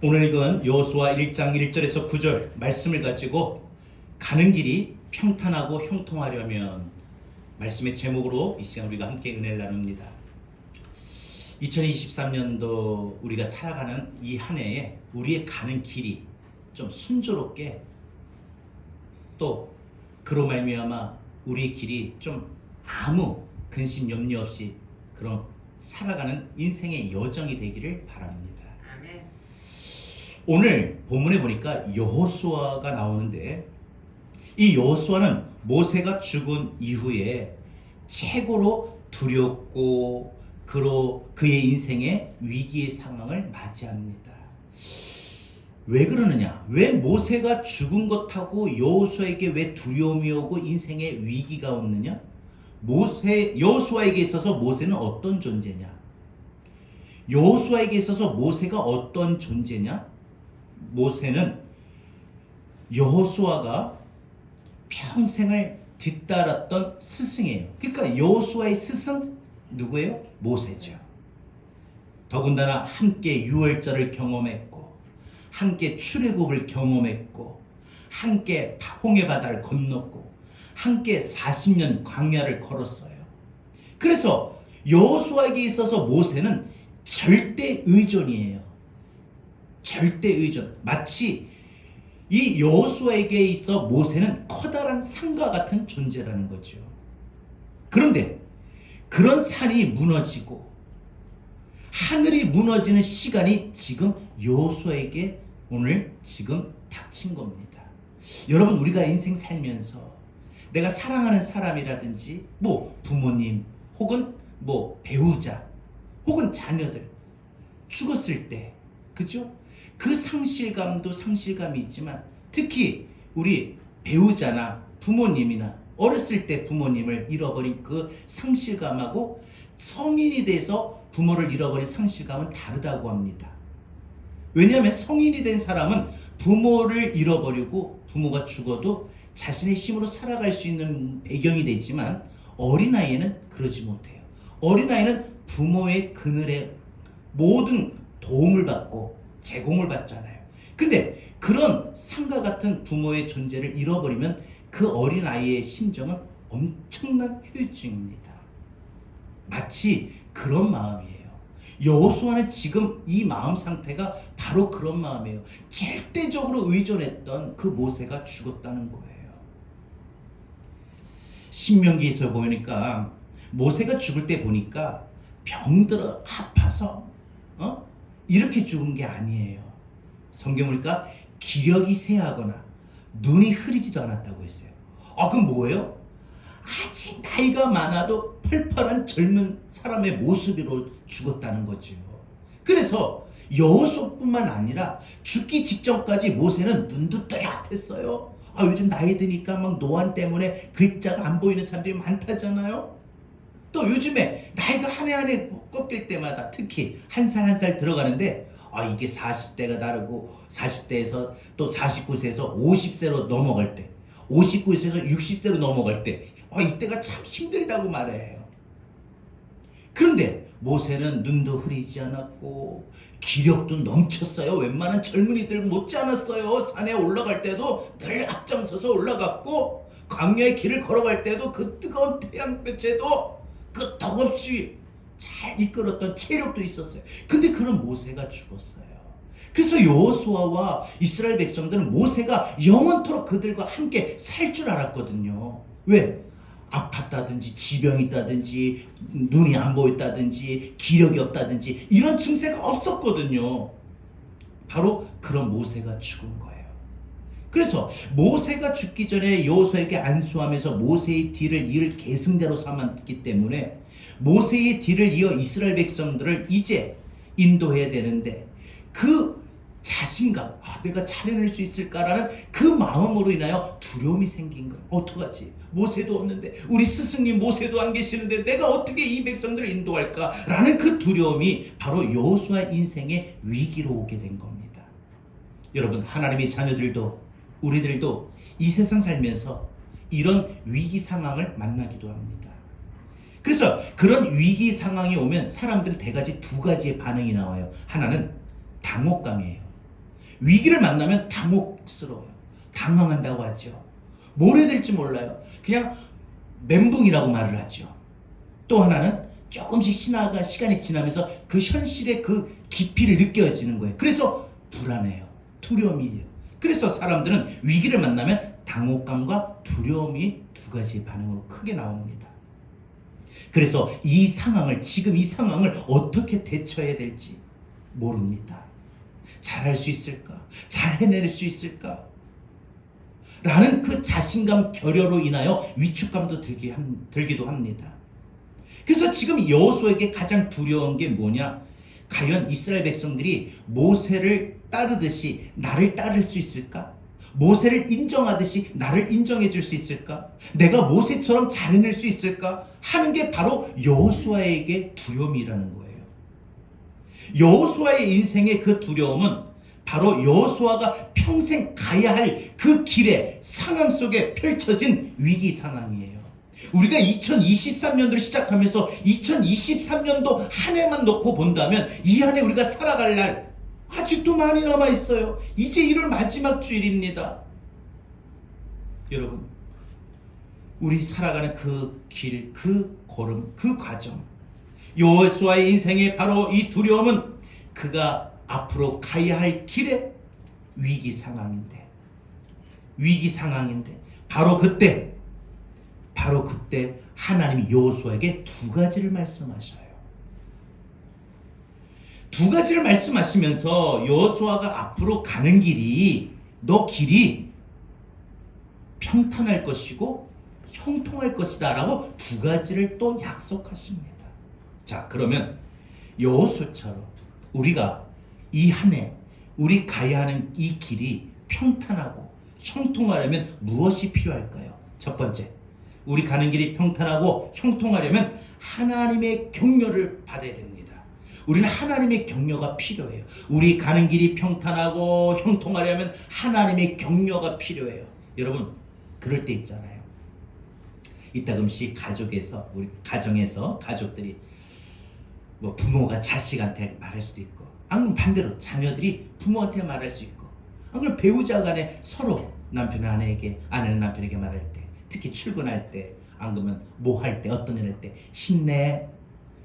오늘 읽은 여호수아 1장 1절에서 9절 말씀을 가지고 가는 길이 평탄하고 형통하려면 말씀의 제목으로 이 시간 우리가 함께 은혜를 나눕니다. 2023년도 우리가 살아가는 이 한 해에 우리의 가는 길이 좀 순조롭게 또 그로 말미암아 우리의 길이 좀 아무 근심 염려 없이 그런 살아가는 인생의 여정이 되기를 바랍니다. 오늘 본문에 보니까 여호수아가 나오는데 이 여호수아는 모세가 죽은 이후에 최고로 두렵고 그의 인생의 위기의 상황을 맞이합니다. 왜 그러느냐? 왜 모세가 죽은 것하고 여호수아에게 왜 두려움이 오고 인생의 위기가 없느냐? 여호수아에게 있어서 모세는 어떤 존재냐? 여호수아에게 있어서 모세가 어떤 존재냐? 모세는 여호수아가 평생을 뒤따랐던 스승이에요. 그러니까 여호수아의 스승 누구예요? 모세죠. 더군다나 함께 유월절을 경험했고 함께 출애굽을 경험했고 함께 홍해바다를 건넜고 함께 40년 광야를 걸었어요. 그래서 여호수아에게 있어서 모세는 절대 의존이에요. 절대 의존. 마치 이 여호수아에게 있어 모세는 커다란 산과 같은 존재라는 거죠. 그런데 그런 산이 무너지고 하늘이 무너지는 시간이 지금 여호수아에게 오늘 지금 닥친 겁니다. 여러분, 우리가 인생 살면서 내가 사랑하는 사람이라든지 부모님 혹은 배우자 혹은 자녀들 죽었을 때, 그죠? 그 상실감도 상실감이 있지만 특히 우리 배우자나 부모님이나 어렸을 때 부모님을 잃어버린 그 상실감하고 성인이 돼서 부모를 잃어버린 상실감은 다르다고 합니다. 왜냐하면 성인이 된 사람은 부모를 잃어버리고 부모가 죽어도 자신의 힘으로 살아갈 수 있는 배경이 되지만 어린아이는 그러지 못해요. 어린아이는 부모의 그늘에 모든 도움을 받고 제공을 받잖아요. 근데 그런 산과 같은 부모의 존재를 잃어버리면 그 어린아이의 심정은 엄청난 후유증입니다. 마치 그런 마음이에요. 여호수아는 지금 이 마음 상태가 바로 그런 마음이에요. 절대적으로 의존했던 그 모세가 죽었다는 거예요. 신명기에서 보니까 모세가 죽을 때 보니까 병들어 아파서 이렇게 죽은 게 아니에요. 성경 보니까 기력이 쇠하거나 눈이 흐리지도 않았다고 했어요. 그럼 뭐예요? 아직 나이가 많아도 펄펄한 젊은 사람의 모습으로 죽었다는 거죠. 그래서 여호수아뿐만 아니라 죽기 직전까지 모세는 눈도 또렷했어요. 요즘 나이 드니까 막 노안 때문에 글자가 안 보이는 사람들이 많다잖아요. 또 요즘에 나이가 한 해 한 해 꺾일 때마다 특히 한 살 한 살 들어가는데 이게 40대가 다르고 40대에서 또 49세에서 50세로 넘어갈 때 59세에서 60세로 넘어갈 때 이때가 참 힘들다고 말해요. 그런데 모세는 눈도 흐리지 않았고 기력도 넘쳤어요. 웬만한 젊은이들 못지 않았어요. 산에 올라갈 때도 늘 앞장서서 올라갔고 광야의 길을 걸어갈 때도 그 뜨거운 태양볕에도 끄떡없이 잘 이끌었던 체력도 있었어요. 근데 그런 모세가 죽었어요. 그래서 여호수아와 이스라엘 백성들은 모세가 영원토록 그들과 함께 살 줄 알았거든요. 왜? 아팠다든지 지병이 있다든지 눈이 안 보였다든지 기력이 없다든지 이런 증세가 없었거든요. 바로 그런 모세가 죽은 거예요. 그래서 모세가 죽기 전에 여호수아에게 안수하면서 모세의 뒤를 이을 계승자로 삼았기 때문에 모세의 뒤를 이어 이스라엘 백성들을 이제 인도해야 되는데 그 자신감, 내가 잘해낼 수 있을까라는 그 마음으로 인하여 두려움이 생긴 거예요. 어떡하지? 모세도 없는데, 우리 스승님 모세도 안 계시는데 내가 어떻게 이 백성들을 인도할까라는 그 두려움이 바로 여호수아 인생의 위기로 오게 된 겁니다. 여러분, 하나님의 자녀들도 우리들도 이 세상 살면서 이런 위기 상황을 만나기도 합니다. 그래서 그런 위기 상황이 오면 사람들은 대가지 두 가지의 반응이 나와요. 하나는 당혹감이에요. 위기를 만나면 당혹스러워요. 당황한다고 하죠. 뭘 해야 될지 몰라요. 그냥 멘붕이라고 말을 하죠. 또 하나는 조금씩 시간이 지나면서 그 현실의 그 깊이를 느껴지는 거예요. 그래서 불안해요. 두려움이에요. 그래서 사람들은 위기를 만나면 당혹감과 두려움이 두 가지 반응으로 크게 나옵니다. 그래서 지금 이 상황을 어떻게 대처해야 될지 모릅니다. 잘할 수 있을까? 잘 해낼 수 있을까? 라는 그 자신감 결여로 인하여 위축감도 들기도 합니다. 그래서 지금 여호수아에게 가장 두려운 게 뭐냐? 과연 이스라엘 백성들이 모세를 따르듯이 나를 따를 수 있을까? 모세를 인정하듯이 나를 인정해 줄 수 있을까? 내가 모세처럼 잘 해낼 수 있을까? 하는 게 바로 여호수아에게 두려움이라는 거예요. 여호수아의 인생의 그 두려움은 바로 여호수아가 평생 가야 할 그 길의 상황 속에 펼쳐진 위기 상황이에요. 우리가 2023년도를 시작하면서 2023년도 한 해만 놓고 본다면 이 한 해 우리가 살아갈 날 아직도 많이 남아 있어요. 이제 1월 마지막 주일입니다. 여러분, 우리 살아가는 그 길, 그 걸음, 그 과정, 여호수아의 인생의 바로 이 두려움은 그가 앞으로 가야 할 길의 위기 상황인데 바로 그때 하나님이 여호수아에게 두 가지를 말씀하셔요. 두 가지를 말씀하시면서 여호수아가 앞으로 가는 길이 평탄할 것이고 형통할 것이다 라고 두 가지를 또 약속하십니다. 자, 그러면 여호수아처럼 우리가 이 한 해 우리 가야 하는 이 길이 평탄하고 형통하려면 무엇이 필요할까요? 첫 번째, 우리 가는 길이 평탄하고 형통하려면 하나님의 격려를 받아야 됩니다. 우리는 하나님의 격려가 필요해요. 우리 가는 길이 평탄하고 형통하려면 하나님의 격려가 필요해요. 여러분, 그럴 때 있잖아요. 이따금씩 우리 가정에서 가족들이 뭐 부모가 자식한테 말할 수도 있고, 아니면 반대로 자녀들이 부모한테 말할 수 있고, 아니면 배우자 간에 서로 남편은 아내에게, 아내는 남편에게 말할 때, 특히 출근할 때, 안 그러면 뭐 할 때, 어떤 일 할 때, 힘내,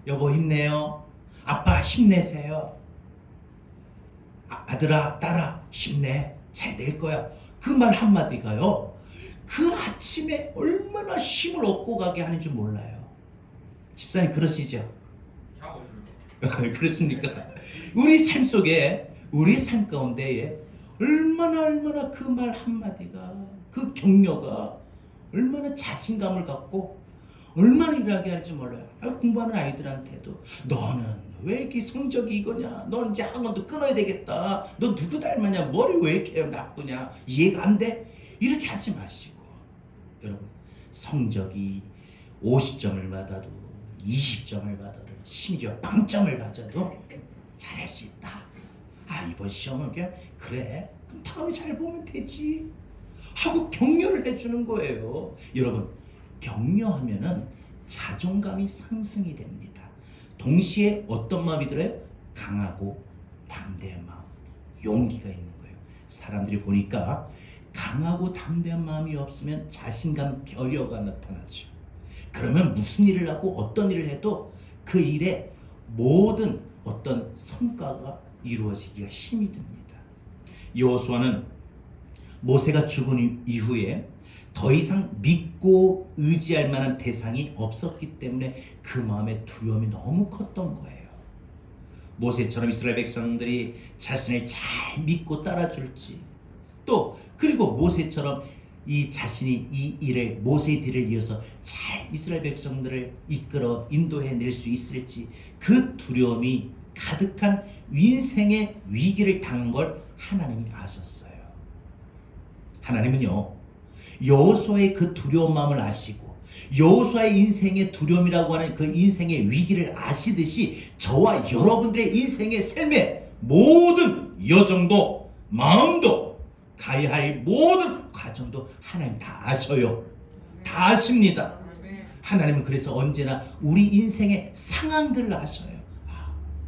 여보 힘내요, 아빠 힘내세요, 아들아 딸아 힘내, 잘 될 거야. 그 말 한마디가요, 그 아침에 얼마나 힘을 얻고 가게 하는 줄 몰라요. 집사님 그러시죠? 그렇습니까? 우리 삶 속에, 우리 삶 가운데에 얼마나 그 말 한마디가, 그 격려가 얼마나 자신감을 갖고 얼마나 일하게 할지 몰라요. 공부하는 아이들한테도 너는 왜 이렇게 성적이 이거냐, 넌 이제 학원도 끊어야 되겠다, 너 누구 닮았냐, 머리 왜 이렇게 나쁘냐, 이해가 안 돼? 이렇게 하지 마시고, 여러분, 성적이 50점을 받아도 20점을 받아도 심지어 빵점을 맞아도 잘할 수 있다. 이번 시험은 그냥 그래, 그럼 다음에 잘 보면 되지 하고 격려를 해주는 거예요. 여러분, 격려하면은 자존감이 상승이 됩니다. 동시에 어떤 마음이 들어요? 강하고 담대한 마음, 용기가 있는 거예요. 사람들이 보니까 강하고 담대한 마음이 없으면 자신감 결여가 나타나죠. 그러면 무슨 일을 하고 어떤 일을 해도 그 일에 모든 어떤 성과가 이루어지기가 힘이 듭니다. 여호수아는 모세가 죽은 이후에 더 이상 믿고 의지할 만한 대상이 없었기 때문에 그 마음의 두려움이 너무 컸던 거예요. 모세처럼 이스라엘 백성들이 자신을 잘 믿고 따라줄지, 또 그리고 모세처럼 자신이 이 일을, 모세의 뒤를 이어서 잘 이스라엘 백성들을 이끌어 인도해낼 수 있을지, 그 두려움이 가득한 인생의 위기를 당한 걸 하나님이 아셨어요. 하나님은요, 여호수아의 그 두려운 마음을 아시고 여호수아의 인생의 두려움이라고 하는 그 인생의 위기를 아시듯이 저와 여러분들의 인생의 삶의 모든 여정도, 마음도, 가야 할 모든 과정도 하나님 다 아셔요. 다 아십니다. 하나님은 그래서 언제나 우리 인생의 상황들을 아셔요.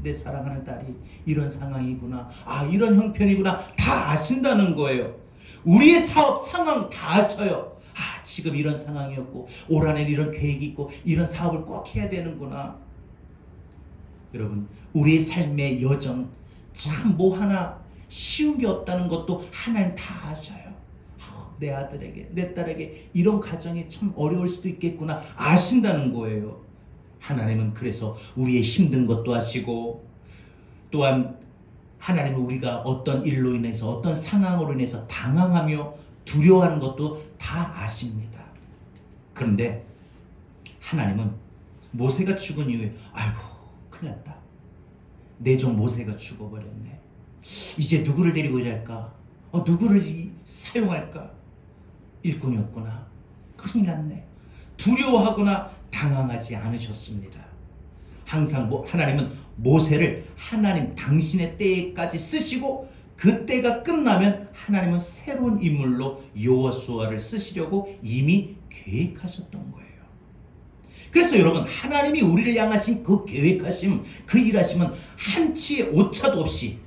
내 사랑하는 딸이 이런 상황이구나, 아 이런 형편이구나 다 아신다는 거예요. 우리의 사업 상황 다 아셔요. 아 지금 이런 상황이었고 올 한해 이런 계획이 있고 이런 사업을 꼭 해야 되는구나. 여러분 우리의 삶의 여정 참 뭐 하나 쉬운 게 없다는 것도 하나님 다 아셔요. 내 아들에게 내 딸에게 이런 가정이 참 어려울 수도 있겠구나 아신다는 거예요. 하나님은 그래서 우리의 힘든 것도 아시고 또한 하나님은 우리가 어떤 일로 인해서 어떤 상황으로 인해서 당황하며 두려워하는 것도 다 아십니다. 그런데 하나님은 모세가 죽은 이후에 아이고 큰일 났다, 내 종 모세가 죽어버렸네, 이제 누구를 데리고 일할까, 누구를 사용할까, 일꾼이었구나, 큰일 났네, 두려워하거나 당황하지 않으셨습니다. 항상 하나님은 모세를 하나님 당신의 때까지 쓰시고 그 때가 끝나면 하나님은 새로운 인물로 여호수아를 쓰시려고 이미 계획하셨던 거예요. 그래서 여러분 하나님이 우리를 향하신 그 계획하심, 그 일하심은 한치의 오차도 없이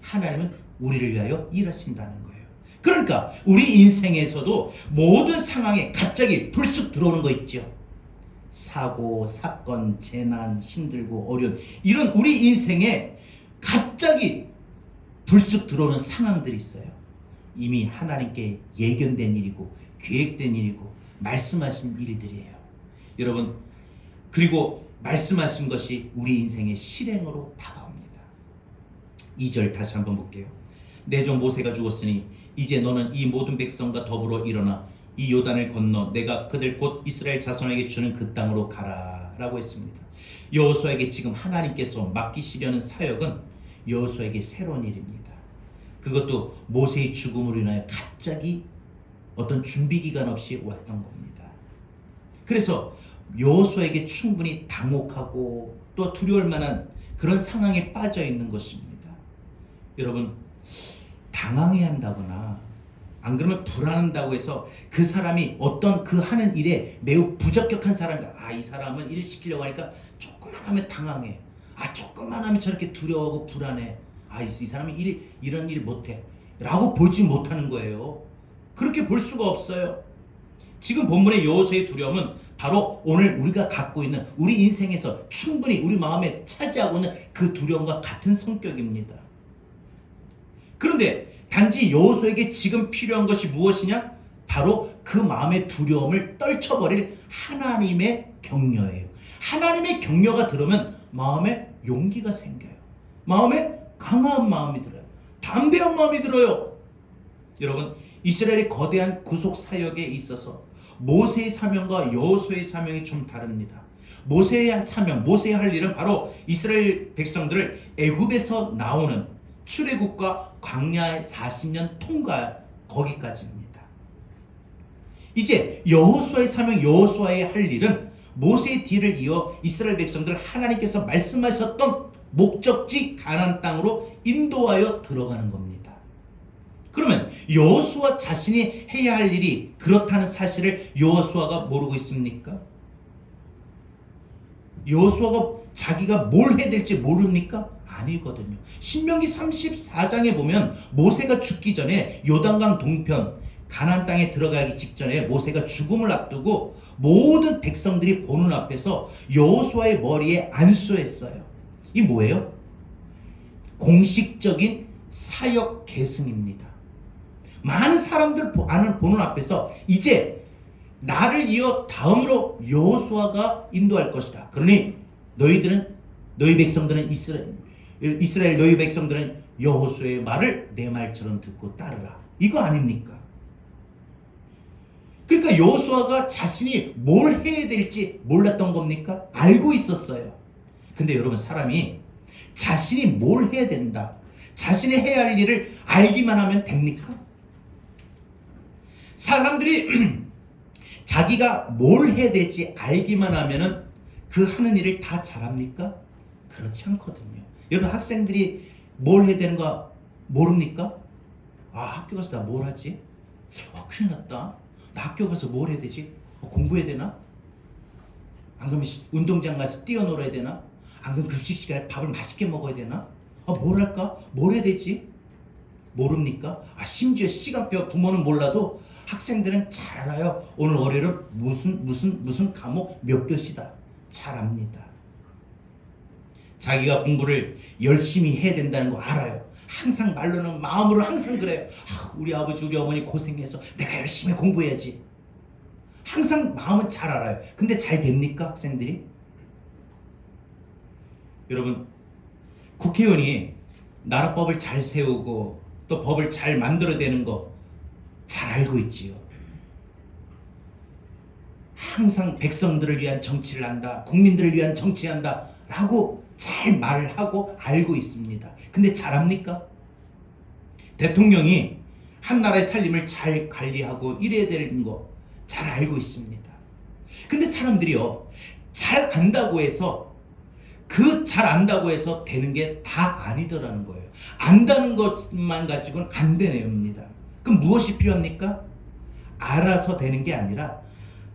하나님은 우리를 위하여 일하신다는 거예요. 그러니까 우리 인생에서도 모든 상황에 갑자기 불쑥 들어오는 거 있죠. 사고, 사건, 재난, 힘들고 어려운 이런 우리 인생에 갑자기 불쑥 들어오는 상황들이 있어요. 이미 하나님께 예견된 일이고 계획된 일이고 말씀하신 일들이에요. 여러분 그리고 말씀하신 것이 우리 인생의 실행으로 다가옵니다. 2절 다시 한번 볼게요. 내 종 모세가 죽었으니 이제 너는 이 모든 백성과 더불어 일어나 이 요단을 건너 내가 그들 곧 이스라엘 자손에게 주는 그 땅으로 가라 라고 했습니다. 여호수아에게 지금 하나님께서 맡기시려는 사역은 여호수아에게 새로운 일입니다. 그것도 모세의 죽음으로 인하여 갑자기 어떤 준비 기간 없이 왔던 겁니다. 그래서 여호수아에게 충분히 당혹하고 또 두려울 만한 그런 상황에 빠져 있는 것입니다. 여러분 당황해야 한다거나 안 그러면 불안한다고 해서 그 사람이 어떤 그 하는 일에 매우 부적격한 사람인가, 이 사람은 일 시키려고 하니까 조금만 하면 당황해, 조금만 하면 저렇게 두려워하고 불안해, 이 사람이 이런 일 못해 라고 보지 못하는 거예요. 그렇게 볼 수가 없어요. 지금 본문의 여호수아의 두려움은 바로 오늘 우리가 갖고 있는 우리 인생에서 충분히 우리 마음에 차지하고 있는 그 두려움과 같은 성격입니다. 그런데 단지 여호수아에게 지금 필요한 것이 무엇이냐? 바로 그 마음의 두려움을 떨쳐버릴 하나님의 격려예요. 하나님의 격려가 들으면 마음에 용기가 생겨요. 마음에 강한 마음이 들어요. 담대한 마음이 들어요. 여러분 이스라엘의 거대한 구속 사역에 있어서 모세의 사명과 여호수아의 사명이 좀 다릅니다. 모세의 사명, 모세의 할 일은 바로 이스라엘 백성들을 애굽에서 나오는 출애굽과 광야의 40년 통과 거기까지입니다. 이제 여호수아의 사명, 여호수아의 할 일은 모세의 뒤를 이어 이스라엘 백성들을 하나님께서 말씀하셨던 목적지 가나안 땅으로 인도하여 들어가는 겁니다. 그러면 여호수아 자신이 해야 할 일이 그렇다는 사실을 여호수아가 모르고 있습니까? 여호수아가 자기가 뭘 해야 될지 모릅니까? 아니거든요. 신명기 34장에 보면 모세가 죽기 전에 요단강 동편 가나안 땅에 들어가기 직전에 모세가 죽음을 앞두고 모든 백성들이 보는 앞에서 여호수아의 머리에 안수했어요. 이 뭐예요? 공식적인 사역 계승입니다. 많은 사람들 보는 앞에서 이제 나를 이어 다음으로 여호수아가 인도할 것이다. 그러니 너희 백성들은 이스라엘 너희 백성들은 여호수아의 말을 내 말처럼 듣고 따르라. 이거 아닙니까? 그러니까 여호수아가 자신이 뭘 해야 될지 몰랐던 겁니까? 알고 있었어요. 근데 여러분 사람이 자신이 뭘 해야 된다, 자신이 해야 할 일을 알기만 하면 됩니까? 사람들이 자기가 뭘 해야 될지 알기만 하면은 그 하는 일을 다 잘합니까? 그렇지 않거든요. 여러분 학생들이 뭘 해야 되는 거 모릅니까? 학교 가서 나 뭘 하지? 큰일 났다. 나 학교 가서 뭘 해야 되지? 공부해야 되나? 안 그러면 운동장 가서 뛰어놀아야 되나? 안 그럼 급식 시간에 밥을 맛있게 먹어야 되나? 뭘 할까? 뭘 해야 되지? 모릅니까? 심지어 시간표 부모는 몰라도 학생들은 잘 알아요. 오늘 월요일은 무슨 과목 몇 교시다. 잘 압니다. 자기가 공부를 열심히 해야 된다는 거 알아요. 항상 말로는 마음으로 항상 그래요. 우리 아버지 우리 어머니 고생해서 내가 열심히 공부해야지. 항상 마음은 잘 알아요. 근데 잘 됩니까 학생들이? 여러분, 국회의원이 나라법을 잘 세우고 또 법을 잘 만들어내는 거 잘 알고 있지요. 항상 백성들을 위한 정치를 한다, 국민들을 위한 정치한다 라고 잘 말을 하고 알고 있습니다. 근데 잘합니까? 대통령이 한 나라의 살림을 잘 관리하고 이래야 되는 거 잘 알고 있습니다. 근데 사람들이요, 잘 안다고 해서 잘 안다고 해서 되는 게 다 아니더라는 거예요. 안다는 것만 가지고는 안 되냅니다. 그럼 무엇이 필요합니까? 알아서 되는 게 아니라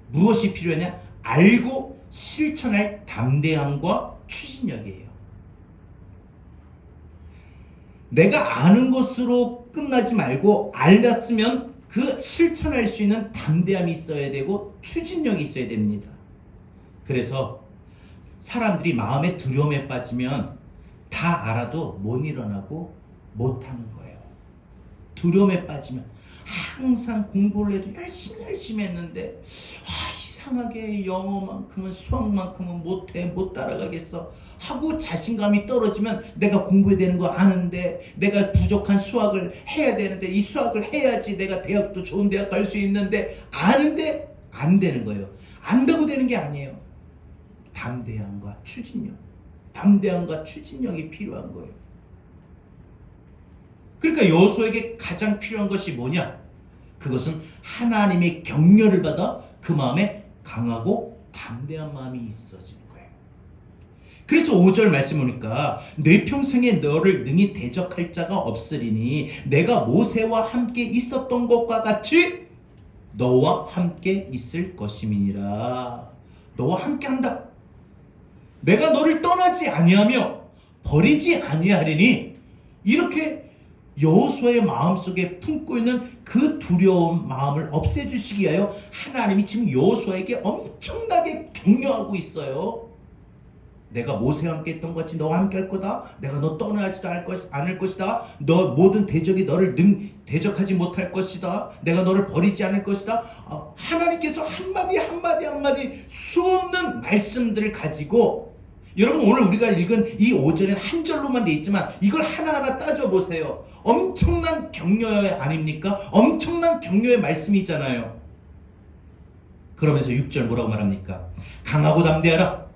무엇이 필요하냐? 알고 실천할 담대함과 추진력이에요. 내가 아는 것으로 끝나지 말고 알았으면 그 실천할 수 있는 담대함이 있어야 되고 추진력이 있어야 됩니다. 그래서 사람들이 마음의 두려움에 빠지면 다 알아도 못 일어나고 못하는 거예요. 두려움에 빠지면 항상 공부를 해도 열심히 했는데 이상하게 영어만큼은 수학만큼은 못해, 못 따라가겠어 하고 자신감이 떨어지면 내가 공부해야 되는 거 아는데 내가 부족한 수학을 해야 되는데 이 수학을 해야지 내가 대학도 좋은 대학 갈 수 있는데 아는데 안 되는 거예요. 안다고 되는 게 아니에요. 담대함과 추진력이 필요한 거예요. 그러니까 여호수아에게 가장 필요한 것이 뭐냐? 그것은 하나님의 격려를 받아 그 마음에 강하고 담대한 마음이 있어지는 거예요. 그래서 5절 말씀 보니까 내 평생에 너를 능히 대적할 자가 없으리니 내가 모세와 함께 있었던 것과 같이 너와 함께 있을 것임이니라. 너와 함께 한다. 내가 너를 떠나지 아니하며 버리지 아니하리니 이렇게 여호수아의 마음속에 품고 있는 그 두려운 마음을 없애주시기 위하여 하나님이 지금 여호수아에게 엄청나게 격려하고 있어요. 내가 모세와 함께 했던 것 같이 너와 함께 할 거다. 내가 너 떠나지도 않을 것이다. 너 모든 대적이 너를 대적하지 못할 것이다. 내가 너를 버리지 않을 것이다. 하나님께서 한마디 수없는 말씀들을 가지고 여러분 오늘 우리가 읽은 이 5절에는 한 절로만 돼 있지만 이걸 하나하나 따져보세요. 엄청난 격려 아닙니까? 엄청난 격려의 말씀이잖아요. 그러면서 6절 뭐라고 말합니까? 강하고 담대하라.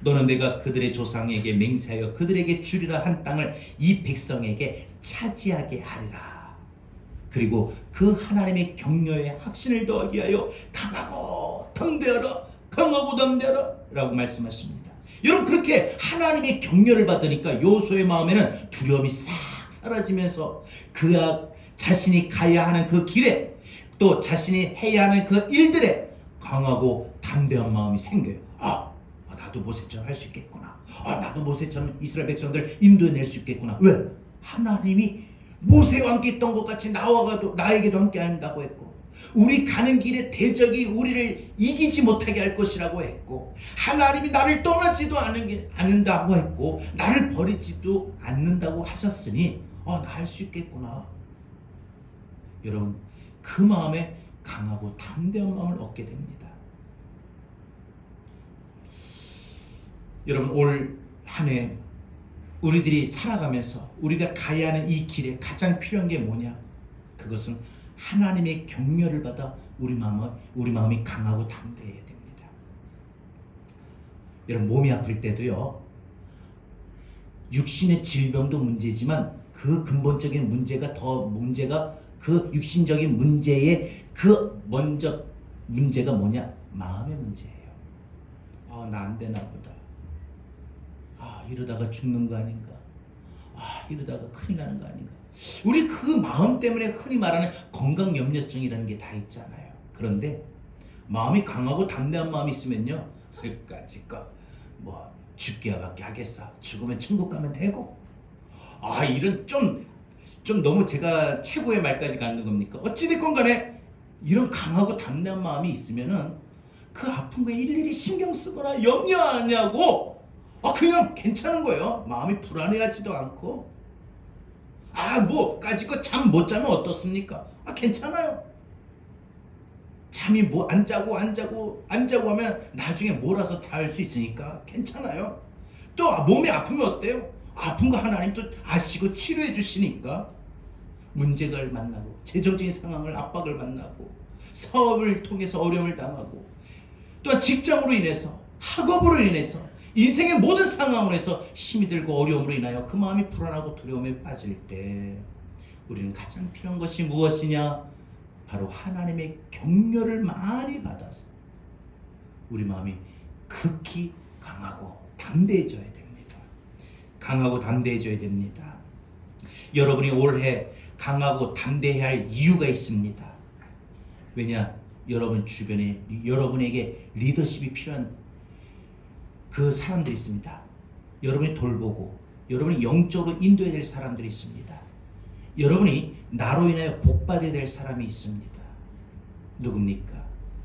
너는 내가 그들의 조상에게 맹세하여 그들에게 주리라 한 땅을 이 백성에게 차지하게 하리라. 그리고 그 하나님의 격려에 확신을 더하기 위하여 강하고 담대하라 라고 말씀하십니다. 여러분 그렇게 하나님의 격려를 받으니까 여호수아의 마음에는 두려움이 싹 사라지면서 자신이 가야 하는 그 길에 또 자신이 해야 하는 그 일들에 강하고 담대한 마음이 생겨요. 나도 모세처럼 할 수 있겠구나. 나도 모세처럼 이스라엘 백성들 인도해낼 수 있겠구나. 왜? 하나님이 모세와 함께 있던 것 같이 나에게도 함께 한다고 했고 우리 가는 길에 대적이 우리를 이기지 못하게 할 것이라고 했고 하나님이 나를 떠나지도 않는다고 했고 나를 버리지도 않는다고 하셨으니 나 할 수 있겠구나. 여러분 그 마음에 강하고 담대한 마음을 얻게 됩니다. 여러분 올 한 해 우리들이 살아가면서 우리가 가야 하는 이 길에 가장 필요한 게 뭐냐? 그것은 하나님의 격려를 받아 우리 마음이 강하고 담대해야 됩니다. 여러분 몸이 아플 때도요. 육신의 질병도 문제지만 그 근본적인 문제가 그 육신적인 문제의 먼저 문제가 뭐냐? 마음의 문제예요. 나 안 되나 보다. 이러다가 죽는 거 아닌가? 이러다가 큰일 나는 거 아닌가? 우리 그 마음 때문에 흔히 말하는 건강염려증이라는 게 다 있잖아요. 그런데 마음이 강하고 담대한 마음이 있으면요, 그까짓 거 죽기야밖에 하겠어. 죽으면 천국 가면 되고. 아, 이런 좀 너무 제가 최고의 말까지 가는 겁니까? 어찌됐건 간에 이런 강하고 담대한 마음이 있으면은 그 아픈 거에 일일이 신경 쓰거나 염려하냐고 그냥 괜찮은 거예요. 마음이 불안해하지도 않고. 뭐 까짓거 잠 못 자면 어떻습니까? 괜찮아요. 잠이 뭐 안 자고 하면 나중에 몰아서 잘 수 있으니까 괜찮아요. 또 몸이 아프면 어때요? 아픈 거 하나님 또 아시고 치료해 주시니까. 문제를 만나고 재정적인 상황을 압박을 만나고 사업을 통해서 어려움을 당하고 또한 직장으로 인해서 학업으로 인해서 인생의 모든 상황으로 해서 힘이 들고 어려움으로 인하여 그 마음이 불안하고 두려움에 빠질 때 우리는 가장 필요한 것이 무엇이냐? 바로 하나님의 격려를 많이 받아서 우리 마음이 극히 강하고 담대해져야 됩니다. 강하고 담대해져야 됩니다. 여러분이 올해 강하고 담대해야 할 이유가 있습니다. 왜냐? 여러분 주변에 여러분에게 리더십이 필요한 그 사람들이 있습니다. 여러분이 돌보고 여러분이 영적으로 인도해야 될 사람들이 있습니다. 여러분이 나로 인하여 복받아야 될 사람이 있습니다. 누굽니까?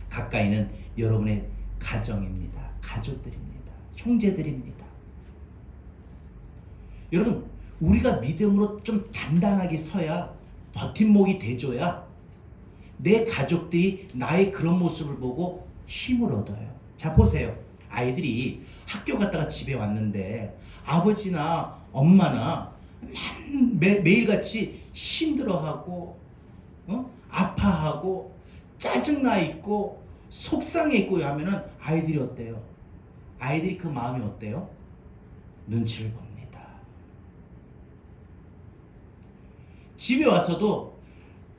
가까이는 여러분의 가정입니다. 가족들입니다. 형제들입니다. 여러분, 우리가 믿음으로 좀 단단하게 서야 버팀목이 돼줘야 내 가족들이 나의 그런 모습을 보고 힘을 얻어요. 자, 보세요. 아이들이 학교 갔다가 집에 왔는데 아버지나 엄마나 매일같이 힘들어하고 아파하고 짜증나 있고 속상해 있고 하면은 아이들이 어때요? 아이들이 그 마음이 어때요? 눈치를 봅니다. 집에 와서도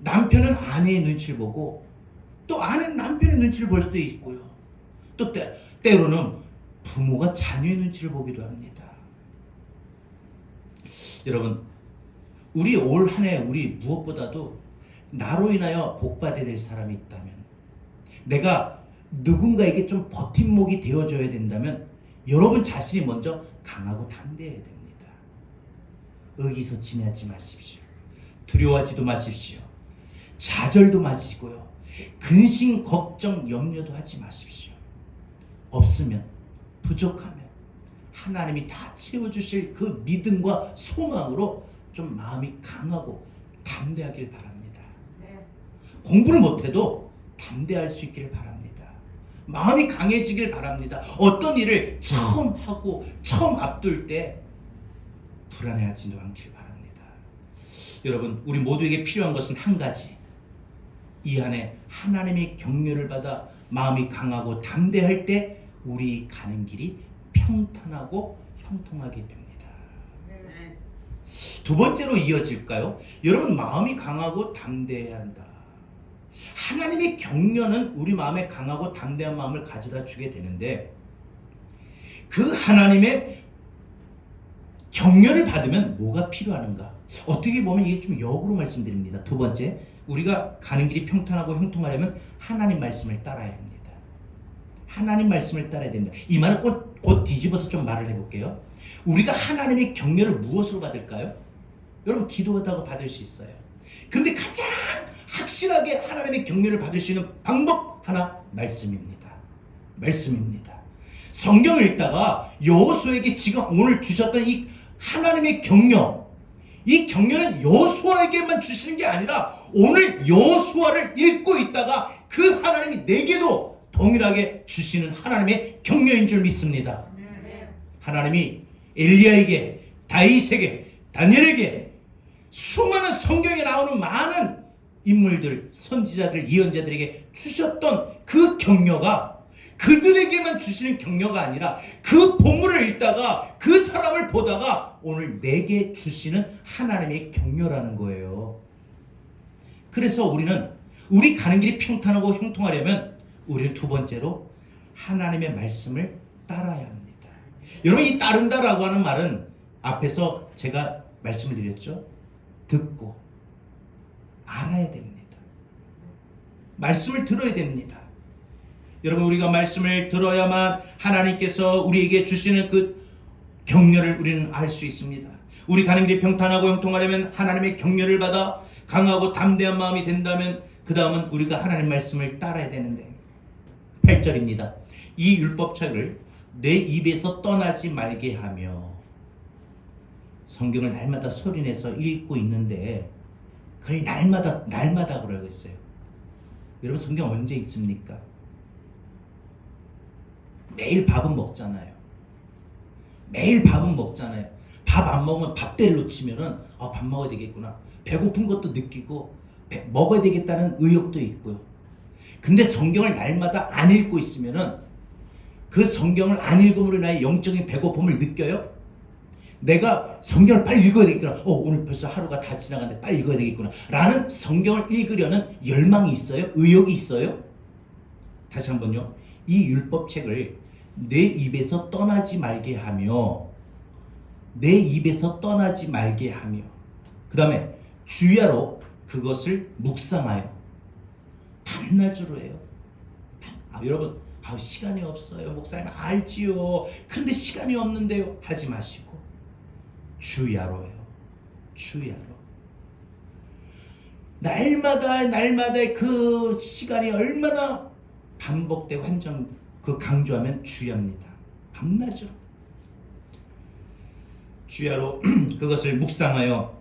남편은 아내의 눈치를 보고 또 아내는 남편의 눈치를 볼 수도 있고요. 또 때로는 부모가 자녀의 눈치를 보기도 합니다. 여러분, 우리 올 한 해 우리 무엇보다도 나로 인하여 복받아야 될 사람이 있다면, 내가 누군가에게 좀 버팀목이 되어줘야 된다면 여러분 자신이 먼저 강하고 담대해야 됩니다. 의기소침하지 마십시오. 두려워하지도 마십시오. 좌절도 마시고요. 근심, 걱정, 염려도 하지 마십시오. 없으면, 부족하면 하나님이 다 채워주실 그 믿음과 소망으로 좀 마음이 강하고 담대하길 바랍니다. 공부를 못해도 담대할 수 있기를 바랍니다. 마음이 강해지길 바랍니다. 어떤 일을 처음 하고 처음 앞둘 때 불안해하지도 않길 바랍니다. 여러분, 우리 모두에게 필요한 것은 한 가지. 이 안에 하나님의 격려를 받아 마음이 강하고 담대할 때 우리 가는 길이 평탄하고 형통하게 됩니다. 두 번째로 이어질까요? 여러분, 마음이 강하고 담대해야 한다. 하나님의 격려는 우리 마음에 강하고 담대한 마음을 가져다 주게 되는데, 그 하나님의 격려를 받으면 뭐가 필요한가? 어떻게 보면 이게 좀 역으로 말씀드립니다. 두 번째, 우리가 가는 길이 평탄하고 형통하려면 하나님 말씀을 따라야 합니다. 하나님 말씀을 따라야 됩니다. 이 말을 곧 뒤집어서 좀 말을 해볼게요. 우리가 하나님의 격려를 무엇으로 받을까요? 여러분, 기도하다가 받을 수 있어요. 그런데 가장 확실하게 하나님의 격려를 받을 수 있는 방법 하나, 말씀입니다. 말씀입니다. 성경을 읽다가 여호수아에게 지금 오늘 주셨던 이 하나님의 격려, 이 격려는 여호수아에게만 주시는 게 아니라 오늘 여호수아를 읽고 있다가 그 하나님이 내게도 동일하게 주시는 하나님의 격려인 줄 믿습니다. 하나님이 엘리야에게, 다윗에게, 다니엘에게, 수많은 성경에 나오는 많은 인물들, 선지자들, 예언자들에게 주셨던 그 격려가 그들에게만 주시는 격려가 아니라 그 본문을 읽다가 그 사람을 보다가 오늘 내게 주시는 하나님의 격려라는 거예요. 그래서 우리는 우리 가는 길이 평탄하고 형통하려면 우리는 두 번째로 하나님의 말씀을 따라야 합니다. 여러분, 이 따른다라고 하는 말은 앞에서 제가 말씀을 드렸죠. 듣고 알아야 됩니다. 말씀을 들어야 됩니다. 여러분, 우리가 말씀을 들어야만 하나님께서 우리에게 주시는 그 격려를 우리는 알 수 있습니다. 우리 가는 길이 평탄하고 형통하려면 하나님의 격려를 받아 강하고 담대한 마음이 된다면 그 다음은 우리가 하나님 말씀을 따라야 되는데 8절입니다. 이 율법책을 내 입에서 떠나지 말게 하며 성경을 날마다 소리내서 읽고 있는데 그걸 날마다 그러고 있어요. 여러분 성경 언제 읽습니까? 매일 밥은 먹잖아요. 매일 밥은 먹잖아요. 밥 안 먹으면 밥대를 놓치면은 밥 먹어야 되겠구나. 배고픈 것도 느끼고 먹어야 되겠다는 의욕도 있고요. 근데 성경을 날마다 안 읽고 있으면은 그 성경을 안 읽음으로 인하여 영적인 배고픔을 느껴요? 내가 성경을 빨리 읽어야 되겠구나. 오늘 벌써 하루가 다 지나갔는데 빨리 읽어야 되겠구나. 라는 성경을 읽으려는 열망이 있어요? 의욕이 있어요? 다시 한번요. 이 율법책을 내 입에서 떠나지 말게 하며 내 입에서 떠나지 말게 하며 그 다음에 주야로 그것을 묵상하여 밤낮으로 해요. 여러분 시간이 없어요. 목사님 알지요. 그런데 시간이 없는데요. 하지 마시고 주야로 해요. 주야로. 날마다 그 시간이 얼마나 반복되고 강조하면 주야입니다. 밤낮으로. 주야로 그것을 묵상하여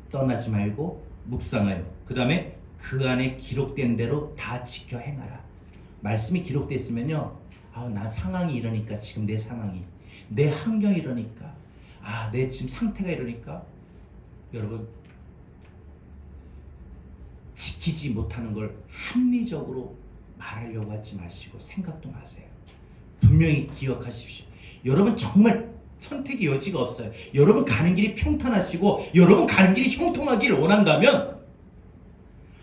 떠나지 말고 묵상하여 그 다음에 그 안에 기록된 대로 다 지켜 행하라. 말씀이 기록됐으면요. 나 상황이 이러니까 지금 내 상황이 내 환경이 이러니까 내 지금 상태가 이러니까 여러분 지키지 못하는 걸 합리적으로 말하려고 하지 마시고 생각도 마세요. 분명히 기억하십시오. 여러분 정말 선택의 여지가 없어요. 여러분 가는 길이 평탄하시고 여러분 가는 길이 형통하기를 원한다면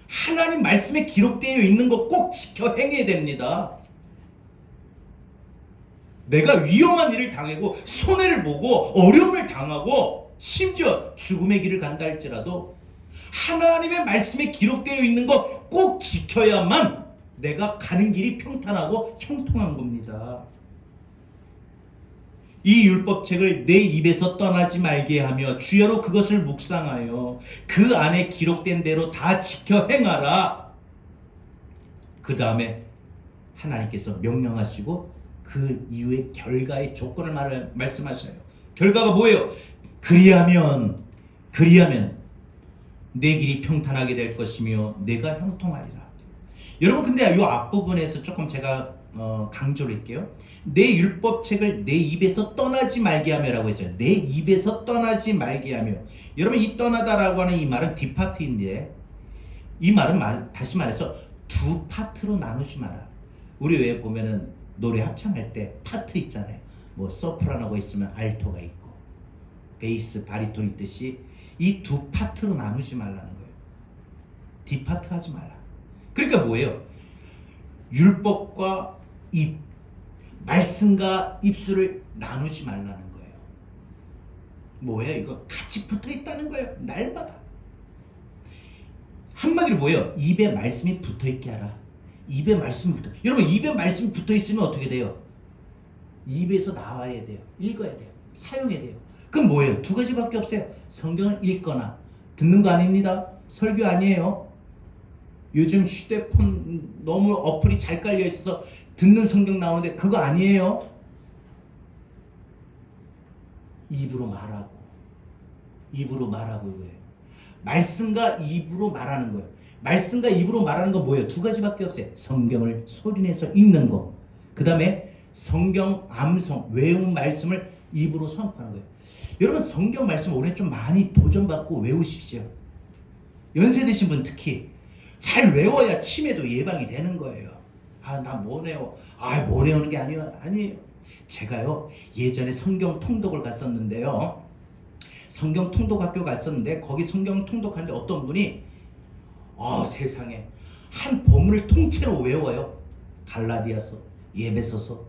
하나님 말씀에 기록되어 있는 거 꼭 지켜 행해야 됩니다. 내가 위험한 일을 당하고 손해를 보고 어려움을 당하고 심지어 죽음의 길을 간다 할지라도 하나님의 말씀에 기록되어 있는 거 꼭 지켜야만 내가 가는 길이 평탄하고 형통한 겁니다. 이 율법책을 내 입에서 떠나지 말게 하며 주야로 그것을 묵상하여 그 안에 기록된 대로 다 지켜 행하라. 그 다음에 하나님께서 명령하시고 그 이후에 결과의 조건을 말씀하셔요. 결과가 뭐예요? 그리하면 내 길이 평탄하게 될 것이며 내가 형통하리라. 여러분 근데 이 앞부분에서 조금 제가 강조를 할게요. 내 율법책을 내 입에서 떠나지 말게 하며라고 했어요. 내 입에서 떠나지 말게 하며. 여러분 이 떠나다라고 하는 이 말은 뒷파트인데 이 말은 다시 말해서 두 파트로 나누지 마라. 우리 왜 보면은 노래 합창할 때 파트 있잖아요. 뭐 소프라노가 있으면 알토가 있고 베이스 바리톤 있듯이 이 두 파트로 나누지 말라는 거예요. 뒷파트 하지 말라. 그러니까 뭐예요? 율법과 입, 말씀과 입술을 나누지 말라는 거예요. 뭐예요? 이거 같이 붙어 있다는 거예요. 날마다. 한마디로 뭐예요? 입에 말씀이 붙어 있게 하라. 입에 말씀이 붙어. 여러분 입에 말씀이 붙어 있으면 어떻게 돼요? 입에서 나와야 돼요. 읽어야 돼요. 사용해야 돼요. 그럼 뭐예요? 두 가지밖에 없어요. 성경을 읽거나 듣는 거 아닙니다. 설교 아니에요. 요즘 휴대폰 너무 어플이 잘 깔려 있어서 듣는 성경 나오는데 그거 아니에요. 입으로 말하고 이거예요. 말씀과 입으로 말하는 거예요. 말씀과 입으로 말하는 건 뭐예요? 두 가지밖에 없어요. 성경을 소리내서 읽는 거. 그 다음에 성경 암송 외운 말씀을 입으로 선포하는 거예요. 여러분 성경 말씀 올해 좀 많이 도전받고 외우십시오. 연세 드신 분 특히 잘 외워야 치매도 예방이 되는 거예요. 나 못 외워. 못 외우는 게 아니에요. 제가요 예전에 성경 통독을 갔었는데요. 성경 통독 학교 갔었는데 거기 성경 통독하는데 어떤 분이 세상에 한 본문을 통째로 외워요. 갈라디아서, 에베소서.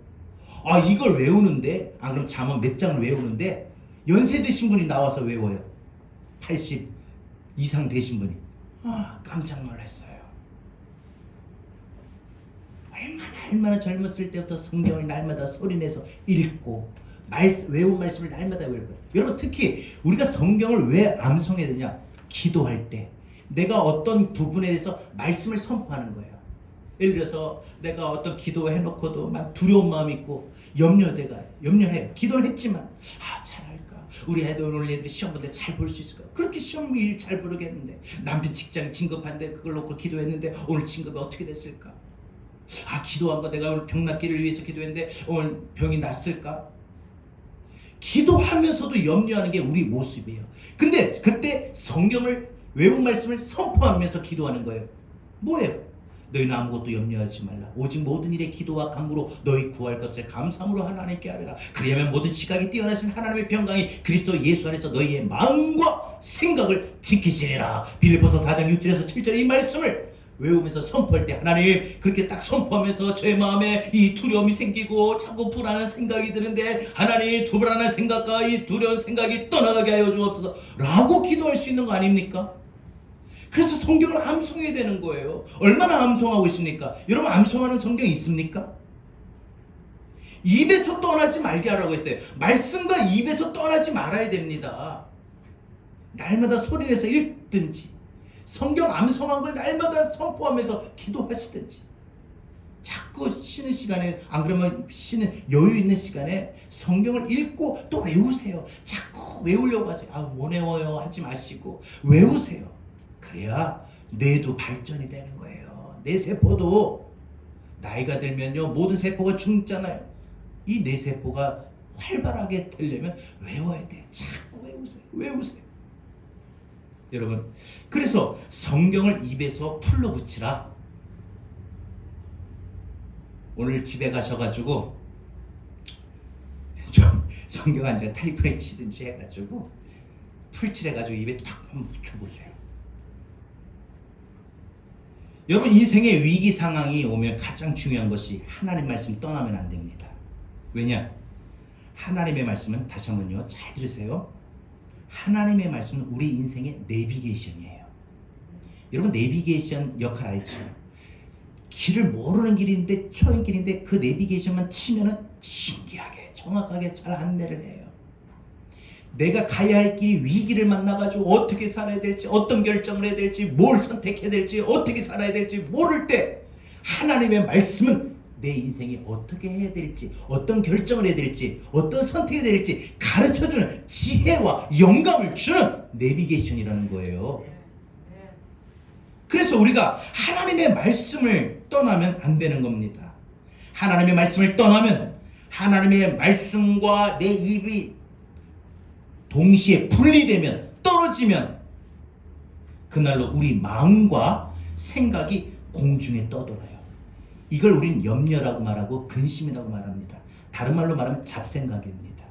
이걸 외우는데 그럼 잠언 몇 장을 외우는데 연세 드신 분이 나와서 외워요. 80 이상 되신 분이. 깜짝 놀랐어요. 얼마나 젊었을 때부터 성경을 날마다 소리내서 읽고 외운 말씀을 날마다 외울 거예요. 여러분 특히 우리가 성경을 왜 암송해야 되냐? 기도할 때 내가 어떤 부분에 대해서 말씀을 선포하는 거예요. 예를 들어서 내가 어떤 기도해놓고도 막 두려운 마음이 있고 염려해요. 기도를 했지만 잘할까? 우리 애들이 시험 볼 때 잘 볼 수 있을까? 그렇게 시험 일 잘 보르겠는데 남편 직장 진급한데 그걸 놓고 기도했는데 오늘 진급이 어떻게 됐을까? 기도한 거 내가 오늘 병 낫기를 위해서 기도했는데 오늘 병이 낫을까? 기도하면서도 염려하는 게 우리 모습이에요. 근데 그때 성경을 외운 말씀을 선포하면서 기도하는 거예요. 뭐예요? 너희는 아무것도 염려하지 말라. 오직 모든 일에 기도와 간구로 너희 구할 것을 감사함으로 하나님께 아뢰라. 그리하면 모든 지각이 뛰어나신 하나님의 평강이 그리스도 예수 안에서 너희의 마음과 생각을 지키시리라. 빌립보서 4장 6절에서 7절의 이 말씀을 외우면서 선포할 때 하나님 그렇게 딱 선포하면서 제 마음에 이 두려움이 생기고 자꾸 불안한 생각이 드는데 하나님 불안한 생각과 이 두려운 생각이 떠나가게 하여 주옵소서 라고 기도할 수 있는 거 아닙니까? 그래서 성경을 암송해야 되는 거예요. 얼마나 암송하고 있습니까? 여러분 암송하는 성경 있습니까? 입에서 떠나지 말게 하라고 했어요. 말씀과 입에서 떠나지 말아야 됩니다. 날마다 소리내서 읽든지 성경 암송한 걸 날마다 선포하면서 기도하시든지 자꾸 쉬는 시간에 안 그러면 쉬는 여유 있는 시간에 성경을 읽고 또 외우세요. 자꾸 외우려고 하세요. 못 외워요 하지 마시고 외우세요. 그래야 뇌도 발전이 되는 거예요. 뇌 세포도 나이가 들면요 모든 세포가 죽잖아요. 이 뇌 세포가 활발하게 되려면 외워야 돼요. 자꾸 외우세요. 여러분 그래서 성경을 입에서 풀로 붙이라. 오늘 집에 가셔가지고 좀 성경 한 장 타이프에 치든지 해가지고 풀칠해가지고 입에 딱 한번 붙여보세요. 여러분 인생의 위기 상황이 오면 가장 중요한 것이 하나님 말씀 떠나면 안 됩니다. 왜냐? 하나님의 말씀은 다시 한번요 잘 들으세요. 하나님의 말씀은 우리 인생의 내비게이션이에요. 여러분 내비게이션 역할 알죠? 길을 모르는 길인데 초인 길인데 그 내비게이션만 치면은 신기하게 정확하게 잘 안내를 해요. 내가 가야 할 길이 위기를 만나가지고 어떻게 살아야 될지 어떤 결정을 해야 될지 뭘 선택해야 될지 어떻게 살아야 될지 모를 때 하나님의 말씀은 내 인생이 어떻게 해야 될지 어떤 결정을 해야 될지 어떤 선택을 해야 될지 가르쳐주는 지혜와 영감을 주는 내비게이션이라는 거예요. 그래서 우리가 하나님의 말씀을 떠나면 안 되는 겁니다. 하나님의 말씀을 떠나면 하나님의 말씀과 내 입이 동시에 분리되면 떨어지면 그날로 우리 마음과 생각이 공중에 떠돌아요. 이걸 우리는 염려라고 말하고 근심이라고 말합니다. 다른 말로 말하면 잡생각입니다.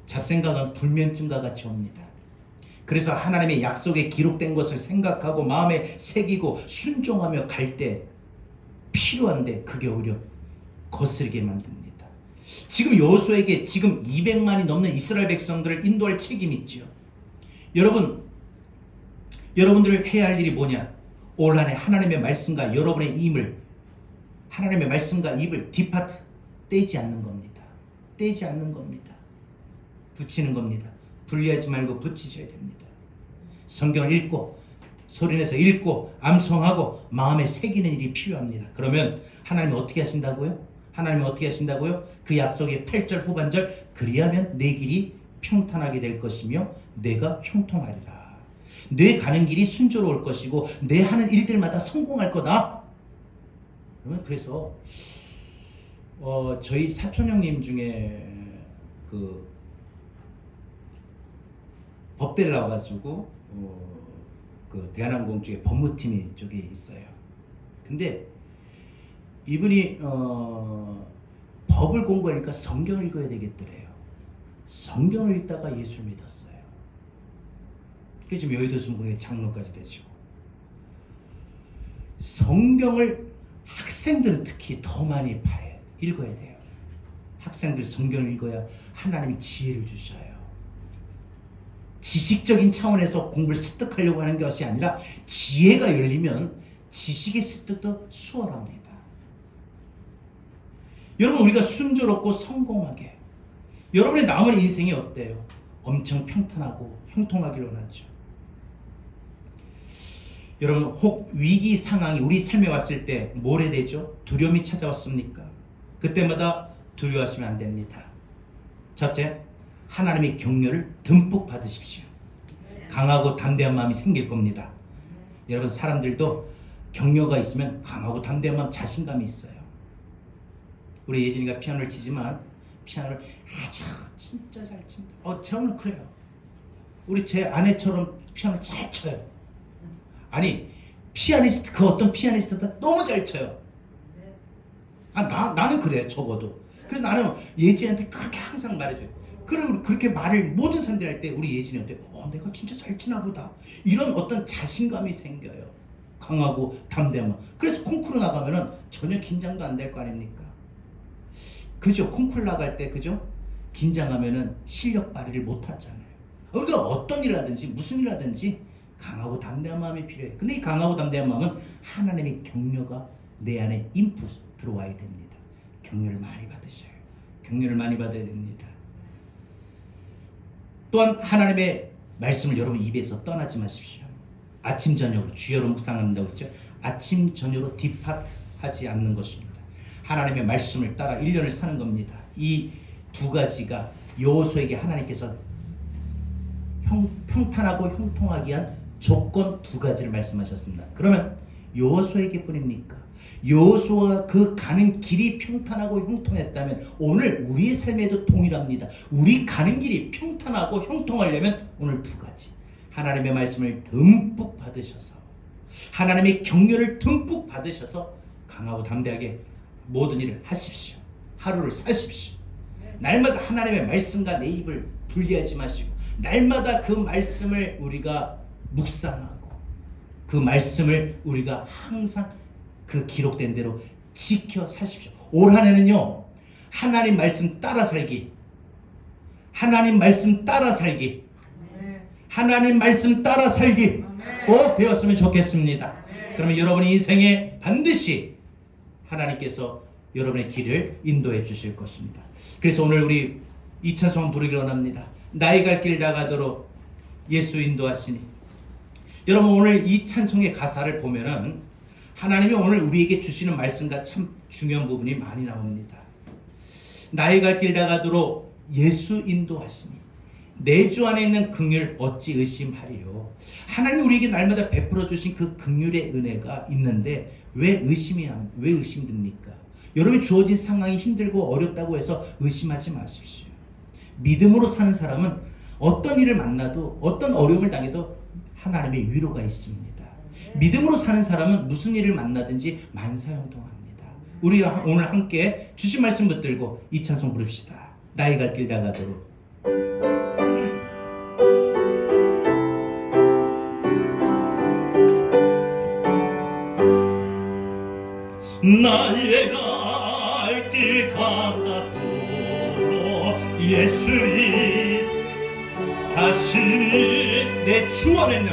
잡생각은 불면증과 같이 옵니다. 그래서 하나님의 약속에 기록된 것을 생각하고 마음에 새기고 순종하며 갈 때 필요한데 그게 오히려 거스르게 만듭니다. 지금 여호수아에게 지금 200만이 넘는 이스라엘 백성들을 인도할 책임이 있죠. 여러분들 해야 할 일이 뭐냐? 올 한해 하나님의 말씀과 여러분의 하나님의 말씀과 입을 디파트 떼지 않는 겁니다. 떼지 않는 겁니다. 붙이는 겁니다. 분리하지 말고 붙이셔야 됩니다. 성경을 읽고 소리내서 읽고 암송하고 마음에 새기는 일이 필요합니다. 그러면 하나님이 어떻게 하신다고요? 그 약속의 8절 후반절 그리하면 내 길이 평탄하게 될 것이며 내가 형통하리라. 내 가는 길이 순조로울 것이고 내 하는 일들마다 성공할 거다. 그러면 그래서 저희 사촌 형님 중에 그 법대를 나와가지고 그 대한항공 쪽에 법무팀이 쪽에 있어요. 근데 이분이 법을 공부하니까 성경을 읽어야 되겠더래요. 성경을 읽다가 예수를 믿었어요. 그래서 지금 여의도 순국의 장로까지 되시고 성경을 학생들은 특히 더 많이 읽어야 돼요. 학생들 성경을 읽어야 하나님이 지혜를 주셔요. 지식적인 차원에서 공부를 습득하려고 하는 것이 아니라 지혜가 열리면 지식의 습득도 수월합니다. 여러분, 우리가 순조롭고 성공하게, 여러분의 남은 인생이 어때요? 엄청 평탄하고 형통하길 원하죠. 여러분, 혹 위기 상황이 우리 삶에 왔을 때 뭘 해야 되죠? 두려움이 찾아왔습니까? 그때마다 두려워하시면 안 됩니다. 첫째, 하나님의 격려를 듬뿍 받으십시오. 강하고 담대한 마음이 생길 겁니다. 여러분, 사람들도 격려가 있으면 강하고 담대한 마음, 자신감이 있어요. 우리 예진이가 피아노를 치지만 피아노를 아주 진짜 잘 친다. 저는 그래요. 우리 제 아내처럼 피아노 잘 쳐요. 아니, 피아니스트, 그 어떤 피아니스트보다 너무 잘 쳐요. 나는 그래, 적어도. 그래서 나는 예진이한테 그렇게 항상 말해줘요. 그럼 그렇게 말을 모든 사람들이 할 때 우리 예진이한테 내가 진짜 잘 치나 보다, 이런 어떤 자신감이 생겨요. 강하고 담대한 마음. 그래서 콩쿠르 나가면은 전혀 긴장도 안 될 거 아닙니까? 그죠? 콩쿠르 나갈 때, 그죠? 긴장하면은 실력 발휘를 못 하잖아요. 우리가 어떤 일 하든지 무슨 일 하든지 강하고 담대한 마음이 필요해요. 근데 이 강하고 담대한 마음은 하나님의 격려가 내 안에 인풋 들어와야 됩니다. 격려를 많이 받으셔요. 격려를 많이 받아야 됩니다. 또한 하나님의 말씀을 여러분 입에서 떠나지 마십시오. 아침 저녁으로 주여로 묵상한다고 했죠. 아침 저녁으로 디파트 하지 않는 것입니다. 하나님의 말씀을 따라 1년을 사는 겁니다. 이 두 가지가 여호수아에게 하나님께서 평탄하고 형통하게 한 조건 두 가지를 말씀하셨습니다. 그러면 여호수아에게 뿐입니까? 여호수아가 그 가는 길이 평탄하고 형통했다면 오늘 우리의 삶에도 동일합니다. 우리 가는 길이 평탄하고 형통하려면 오늘 두 가지, 하나님의 말씀을 듬뿍 받으셔서, 하나님의 격려를 듬뿍 받으셔서 강하고 담대하게 모든 일을 하십시오. 하루를 사십시오. 날마다 하나님의 말씀과 내 입을 분리하지 마시고 날마다 그 말씀을 우리가 묵상하고 그 말씀을 우리가 항상 그 기록된 대로 지켜 사십시오. 올 한 해는요, 하나님 말씀 따라 살기, 하나님 말씀 따라 살기, 하나님 말씀 따라 살기 꼭 되었으면 좋겠습니다. 그러면 여러분의 인생에 반드시 하나님께서 여러분의 길을 인도해 주실 것입니다. 그래서 오늘 우리 이 찬송 부르기를 원합니다. 나의 갈 길 나가도록 예수 인도하시니. 여러분, 오늘 이 찬송의 가사를 보면은 하나님이 오늘 우리에게 주시는 말씀과 참 중요한 부분이 많이 나옵니다. 나의 갈 길 나가도록 예수 인도하시니 내 주 안에 있는 긍휼 어찌 의심하리요. 하나님 우리에게 날마다 베풀어 주신 그 긍휼의 은혜가 있는데 왜 의심됩니까? 여러분이 주어진 상황이 힘들고 어렵다고 해서 의심하지 마십시오. 믿음으로 사는 사람은 어떤 일을 만나도 어떤 어려움을 당해도 하나님의 위로가 있습니다. 믿음으로 사는 사람은 무슨 일을 만나든지 만사형통합니다. 우리가 오늘 함께 주신 말씀 붙들고 이 찬송 부릅시다. 나의 갈 길 나가도록. 나의 갈 길 가도록 예수님 하시니 내 주 안에 있는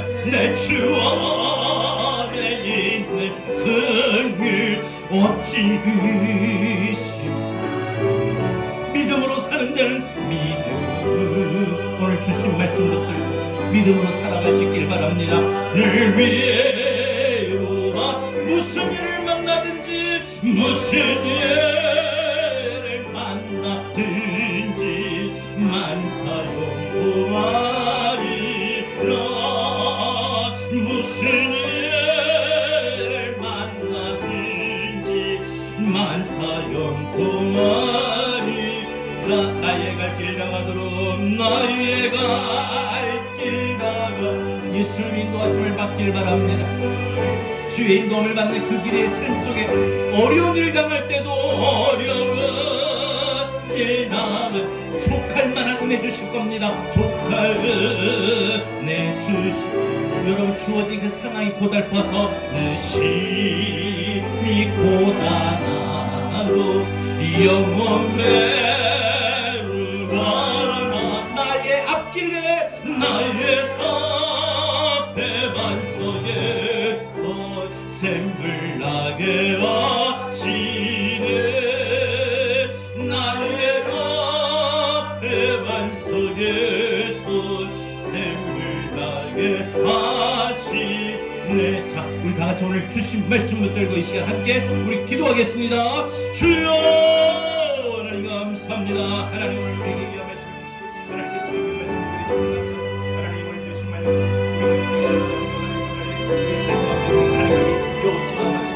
긍휼 어찌 의심. 믿음으로 사는 자는 믿음, 오늘 주신 말씀들 믿음으로 살아갈 수 있길 바랍니다. 늘 위로와 무슨 일을 만나든지 무슨 일을 만나든지 만사형통하리라. 무슨 일을 만나든지 만사형통하리라. 나의 갈 길 나가도록 나의 갈 길 나가 예수님 인도하심을 받길 바랍니다. 주의 인도함을 받는 그 길의 삶 속에 어려운 일을 당할 때도 어려운 일 당하면 족할 만한 은혜 주실 겁니다. 족할 은혜 주실. 여러분, 주어진 그 상황이 고달파서 심히 고단하로 영원 메루가라나. 나의 앞길에 나의 앞에 반석에서 샘물 나게 하시네. 하시네. 자, 우리 다 같이 오늘 주신 말씀 붙들고 이 시간 함께 우리 기도하겠습니다. 주여 하나님 감사합니다. 하나님 오늘 우리에게 귀한 말씀 주시고 하나님께서 이 말씀 우리에게 주신 감사합니다. 하나님 오늘 주신 말씀 우리 삶과 우리 하나님이 여호수아 하나님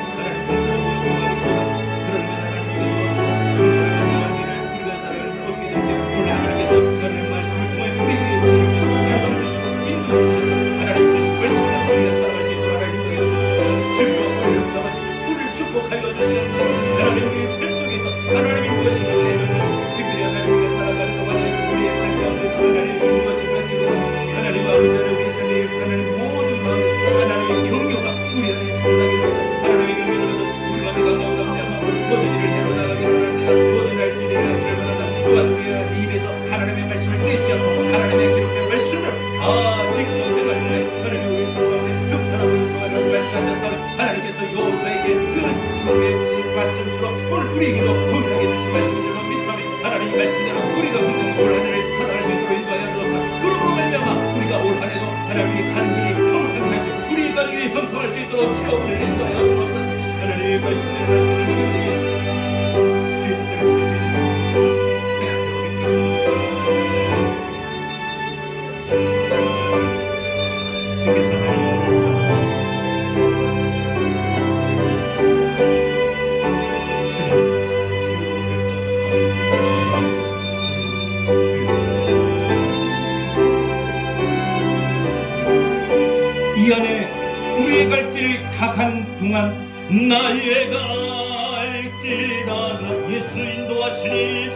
우리에게도 동일하게 주신 말씀을 주는 믿사오니 하나님 말씀대로 우리가 믿는 올 한해를 살아갈 수 있도록 인도하여 주옵소서. 그러므로 말미암아 우리가 올 한해도 하나님이 가는 길이 평안하게 하시고 우리의 가는 길이 형통할 수 있도록 주여 우리를 인도하여 주옵소서. 하나님의 말씀대로 우리에게 주옵소서. 주의 뜻대로 주께서 이 안에 우리의 갈 길 가가는 동안 나의 갈 길 나가 예수 인도하시니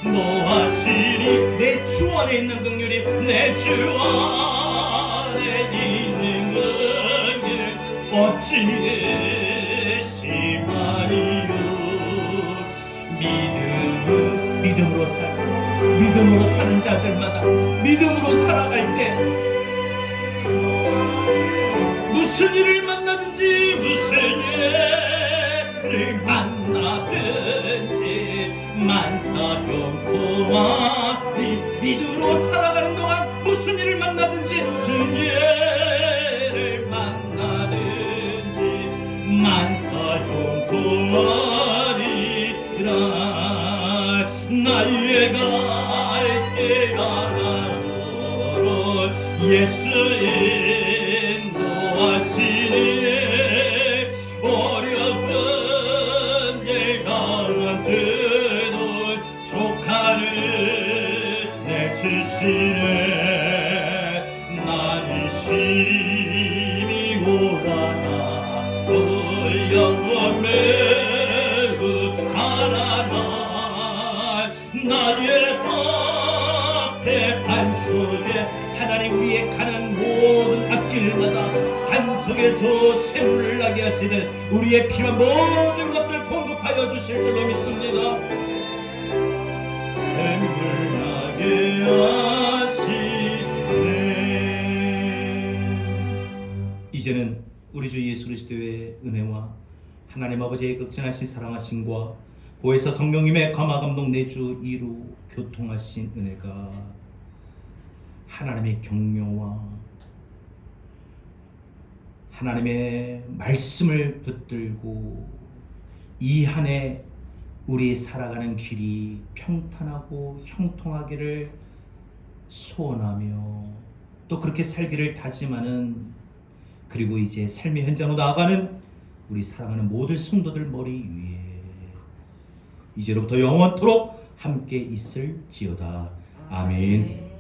노하시니 내 주 안에 있는 긍휼이 내 주 안에 있는 긍휼 어찌심하리요. 믿음으로 사는 자들마다 믿음으로 살아갈 때 무슨 일을 만나든지 무슨 일을 만나든지 만사형통하리. 믿음으로 살아가는 동안 무슨 일을 만나든지 무슨 일을 만나든지 만사형통하리라. 나의 갈 길 하나로 예수 인도하시니 어려운 일 당한데도 조카를 내주시네. 나의 심히 오라나 그 영원 매우 가라나 나의 앞에 반석에 하나님 우리의 가는 모든 앞길마다 반석에서 샘물을 나게 하시는 우리의 필요한 모든 것들 공급하여 주실 줄로 믿습니다. 샘물 나게 하시네. 이제는 우리 주 예수 그리스도의 은혜와 하나님 아버지의 극진하신 사랑하심과 보혜사 성령님의 감화감동 내주 이루 교통하신 은혜가 하나님의 격려와 하나님의 말씀을 붙들고 이 한 해 우리 살아가는 길이 평탄하고 형통하기를 소원하며 또 그렇게 살기를 다짐하는, 그리고 이제 삶의 현장으로 나아가는 우리 사랑하는 모든 성도들 머리 위에 이제로부터 영원토록 함께 있을지어다. 아멘.